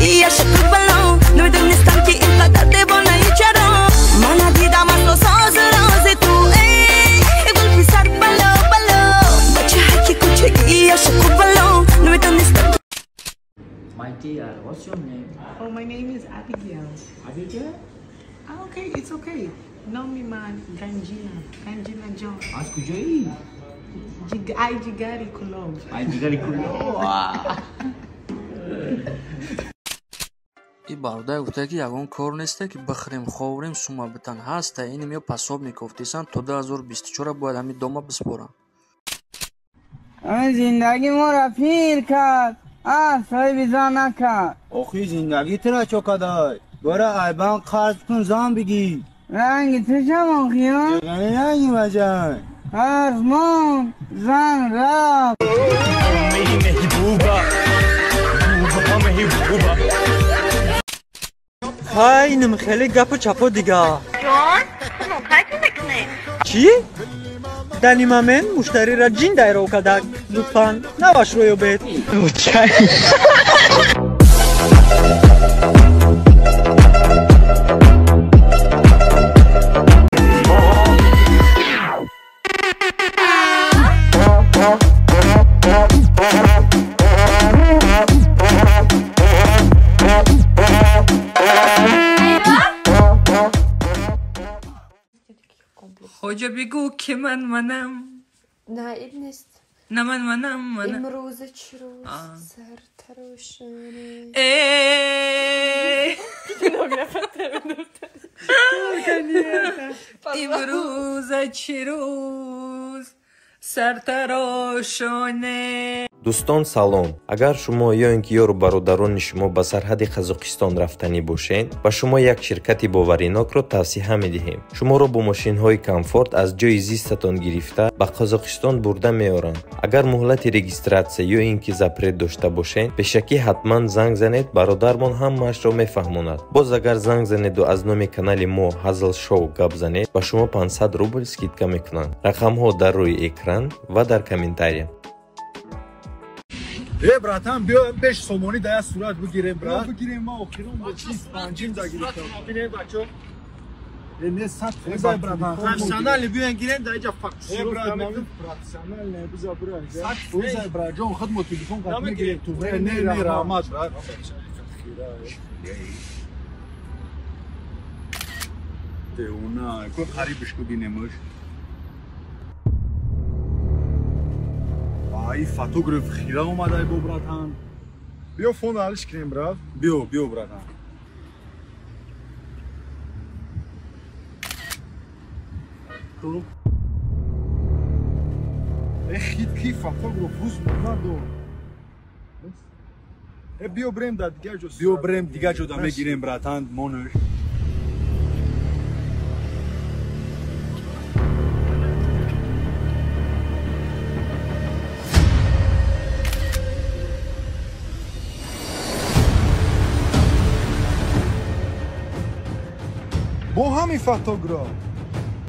چجوری عاشق بلو نمیدونستم که اینقدر دیوانه چرا من ندیدم اصلا ساز راز تو ای گل پسر بلو بچه هکی کوچگی عاشق بلو نمیدونستم. My dear, what's your name? Oh, my name is Abigail. Abigail? Oh, okay, it's okay. Know me, man. Ganjina John. از کجایی؟ Ay Jigari Kulov. Ay Jigari Kulov. این برادر گفته که یگان کار نیسته که بخریم خوریم سوما بتن هسته اینم یا پساب میگفتیسن تا 2024 باید همین دوما بسپرن. زندگی ما را پیر کرد صاحب زن نکرد. آخی زندگی ترا چکدای برای ایبان قرض کن زن بگی رنگ تو چه مخیان؟ چگنی رنگی مجن ارمان زن رفت خیلی خیلی گپ و چپا دیگه جان؟ موقعی میکنه چی؟ دنی مامن مشتری را جین دایرو کدک لطفاً نواش رویو بیت خوجه بگو که منم نه این نیست نه منم امروز چه روز سر تروشونه امروز چه روز سر تروشونه. دوستان سلام. اگر شما یا اینکه یارو برادران شما به سرحد قزاقستان رفتنی باشین و شما یک شرکت باوریناک رو توصیه می‌دهیم. شما رو با ماشین های کامفورت از جای زیستتان گرفته به قزاقستان برده میارن. اگر مهلت رجیستراسیون یا اینکه زپرت داشته باشین به شکی حتما زنگ زنید، برادرمون همش رو میفهموند. باز اگر زنگ زنید و از نام کانال ما هزل شو گپ زنید به شما 500 روبل скидка میکنند. رقم ها در روی اکران و در کامنتاری. براتان بیا 5 سومونی در صورت بگیریم برات بگیریم ما آخرون با چیز پنجیم دا گرفتم ببینید بچو نه صد فیزای براتان پروفسیونال بیان گیریم در اینجا فاکتور پروفسیونال نه بزا برا صد فیزای براتون خدمت تلفن قد میگیریم تو نه رحمت برات دیونا کو خریبش کو بینمش ای فوتوگراف خیره اومده با براتان بیا فون حالش کنیم برات بیا براتان تو اخید کی فوتوگراف روز مردو بیا بریم دیگه جدا میگیریم براتان مونش با همین فوتوگراف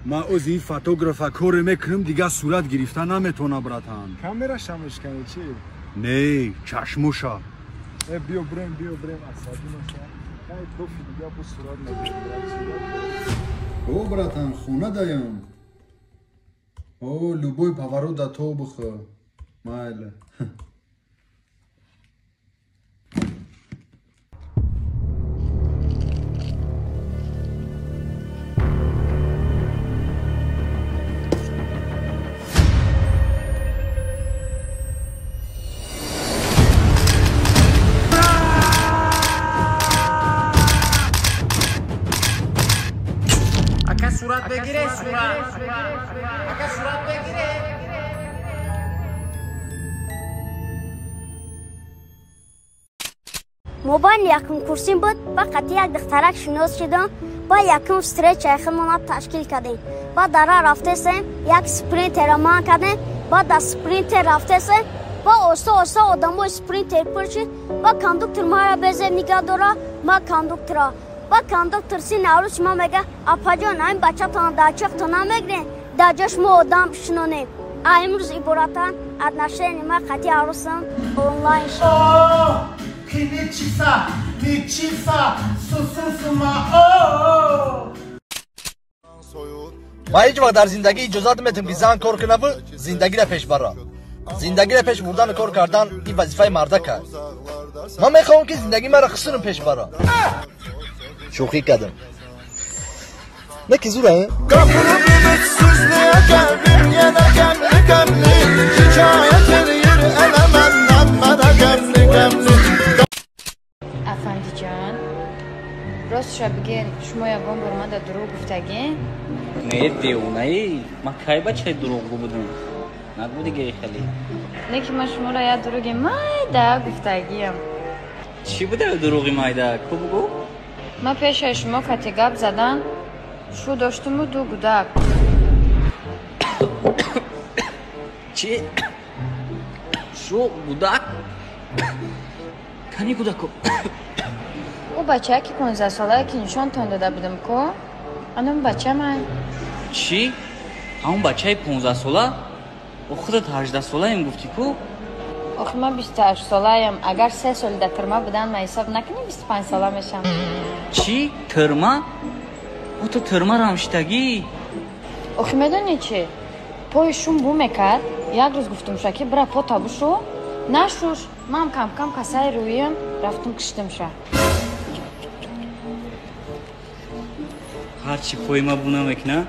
ما از این فوتوگراف کار میکنم دیگه صورت گرفتن نمیتونه براتان کامera شمش کنی چی؟ نه چشموشا بیا بریم اصابی نشه نه تو دیگه با صورت نمیتونه او براتان خونه دایم او لوبوی پاورو دا تو بخو مایل صورت بگیره موبایل یکم کورسیم بود فقط یک دخترک شناس شدم با یکم استرچ اخمون تشکیل کردیم با در رفته سیم یک سپرینت رمان کردیم با در سپرینت رفته سیم با اوسا آدمو سپرینت پرشید با کاندوکتر ما را بزه نگاه داره ما کاندوکتر با کاندوکتر سی نوروش ما میگه اپا جان این بچه تان در چخت نمیگرین در جاش ما آدم شنونیم امروز عبارتان از نشر ما قطعی عروسم آنلاین شد که چیزا ما هیچ وقت در زندگی اجازه نمیدم که زن کار کنه و زندگی را پیش بره. زندگی را پیش بردن کار کردن این وظیفه مرده است. من میخوام که زندگی مرا خسرم پیش بره. شوخی کردم. نه که زوره؟ افندی جان راستش را بگین شما یگان بر من دروغ گفتگین؟ نه دیوانه‌ای من کی بچه دروغ بودم نگو دیگه خیلی نه که من شما را یاد دروغ مایده گفتگیم چی بوده دروغی مایده کو بگو؟ من پیش شما کتی گپ زدن شو داشتم و دو گودک چی؟ شو گودک؟ کنی گودکو؟ او بچه که 15 ساله که نشان تان داده بودم که انم بچه من چی؟ همون بچه 15 ساله؟ و خودت 18 ساله هم گفتی که؟ آخه من 28 ساله ایم اگر 3 سال در ترما بودن من حساب نکنی 25 ساله میشم چی؟ ترما؟ او تو ترما رمشتگی؟ آخه میدونی چی؟ پایشون بو میکرد یک روز گفتم شا که برای پا تابو شو نشوش من کم کم کسای رویم رفتم کشتم شا هرچی پای ما بو نمیکنه؟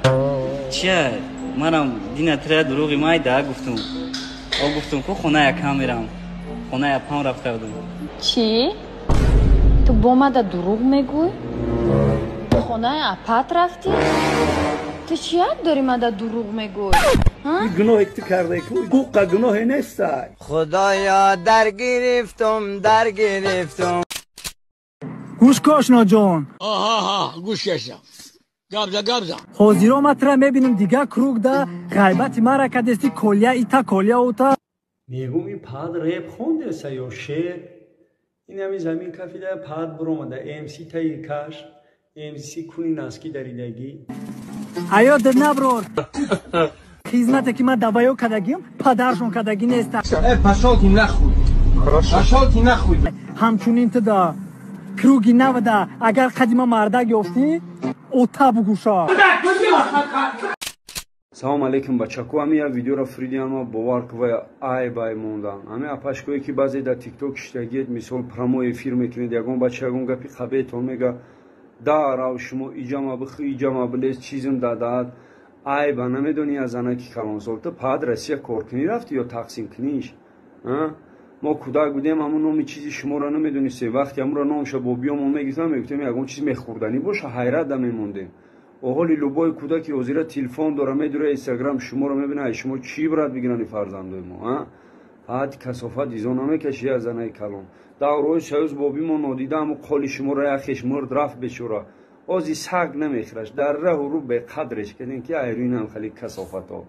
چیه؟ منم دینه تره دروغی مایده گفتم او گفتم که خونه یکم میرم خونه یپم رفته بودم چی؟ تو با ما دا دروغ میگوی؟ خونه اپات رفتی؟ تو چی یاد داری ما دا دروغ میگوی؟ گناهی که تو کرده که گوقا گناهی نیست خدایا در گرفتم گوش کاشنا جان آها گوش کشم گابزا حاضر آمد را میبینم دیگه کروگ ده غیبت مرا که دستی کلیه ایتا کلیه اوتا میگم این پاد ریپ خونده سیو شیر این همی زمین کفیده پاد برومده امسی تایی کش امسی کنی نسکی دریدگی ایا در نبرار خیزمت که من دوایو کدگیم پدرشون کدگی نیست پشالتی نخود همچونین تو دا کروگی نوده اگر قدیما مرده گفتی اوتا بگوشا سلام علیکم بچکو همی یک ویدیو را فریدیم باور که ای بای موندم همی اپشکوی که بعضی در تیک توک اشتگید مثال پرمو افیر میکنید یکون بچه یکون گپی خبیتون میگه داراو شما ایجام بخی ایجام بلیز چیزم داداد ای با نمیدونی از آنها که کلان سالتا پاد رسیه کورکنی رفتی یا تقسیم کنیش ما کودک بودیم همون نومی چیزی شما را نمیدونی سه وقتی همون را نامش با بیامون میگفتم یکون چیز میخوردنی باشه حیرت دم میموندیم و حالی لوبای کودکی وزیر تلفن داره میدوره اینستاگرام شما را میبینه شما چی برات بگیرن فرزندای ما بعد کثافت ایزون نمیکشی از آنها کلان داروی شاوز بابی ما نادیدم و قالی شما را یخش مرد رفت بشورا آزی سگ نمیخرش در ره رو به قدرش کردین که ایرین هم خیلی کثافت ها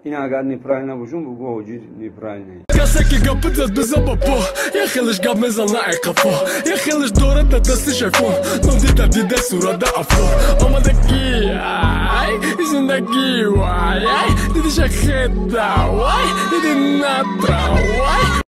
این اگر نیپرای نباشون بگو وجود نیپرای نه کسی که گپت زد بزن با یه خیلش گپ میزن نه قفا یه خیلش دوره تا دست شکون نو دیده صورت افرا آمده کی زندگی وای دیدی شخص وای دیدی نترا وای